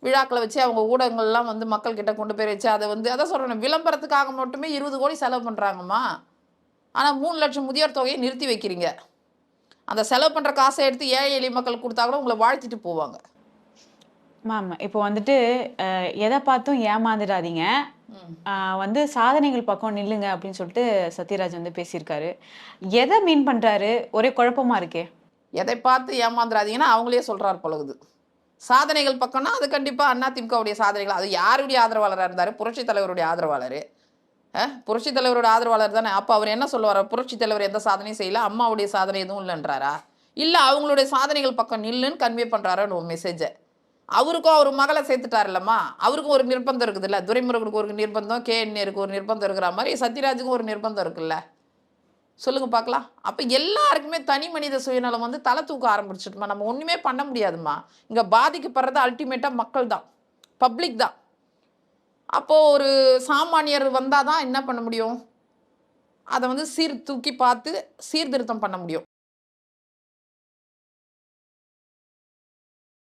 விழாக்களை வச்சு அவங்க ஊடகங்கள்லாம் வந்து மக்கள்கிட்ட கொண்டு போய் வச்சு அதை வந்து அதான் சொல்கிறேன், விளம்பரத்துக்காக மட்டுமே 20 கோடி செலவு பண்ணுறாங்கம்மா. ஆனால் 3 லட்சம் முதியோர் தொகையை நிறுத்தி வைக்கிறீங்க. அந்த செலவு பண்ணுற காசை எடுத்து ஏழை எளிய மக்கள் கொடுத்தா கூட உங்களை வாழ்த்திட்டு போவாங்க. மேம் இப்போ வந்துட்டு எதை பார்த்தும் ஏமாந்துடாதீங்க, வந்து சாதனைகள் பக்கம் நில்லுங்க அப்படின்னு சொல்லிட்டு சத்யராஜ் வந்து பேசியிருக்காரு. எதை மீன் பண்றாரு? ஒரே குழப்பமா இருக்கே. எதை பார்த்து ஏமாந்துடாதீங்கன்னா அவங்களே சொல்கிறார் பழகுது. சாதனைகள் பக்கம்னா அது கண்டிப்பாக அதிமுகவுடைய சாதனைகள். அது யாருடைய ஆதரவாளராக இருந்தார்? புரட்சி தலைவருடைய ஆதரவாளர். புரட்சி தலைவரோட ஆதரவாளர் தானே. அப்போ அவர் என்ன சொல்லுவார்? புரட்சி தலைவர் எந்த சாதனையும் செய்யல, அம்மாவுடைய சாதனை எதுவும் இல்லைன்றாரா? இல்லை அவங்களுடைய சாதனைகள் பக்கம் நில்லுன்னு கன்வே பண்ணுறாரான்னு ஒரு மெசேஜை. அவருக்கும் அவர் மகளை சேர்த்துட்டார் இல்லம்மா, அவருக்கும் ஒரு நிர்பந்தம் இருக்குது இல்லை? துரைமுருகனுக்கு ஒரு நிர்பந்தம், கேஎன்ஏருக்கு ஒரு நிர்பந்தம் இருக்கிற மாதிரி சத்யராஜுக்கும் ஒரு நிர்பந்தம் இருக்குல்ல? சொல்லுங்க பார்க்கலாம். அப்போ எல்லாருக்குமே தனி மனித சுயநலம் வந்து தலை தூக்க ஆரம்பிச்சிட்டுமா. நம்ம ஒன்றுமே பண்ண முடியாதுமா. இங்கே பாதிக்கப்படுறது அல்டிமேட்டாக மக்கள் தான், பப்ளிக் தான். அப்போது ஒரு சாமானியர் வந்தால் தான் என்ன பண்ண முடியும்? அதை வந்து தூக்கி பார்த்து சீர்திருத்தம் பண்ண முடியும்.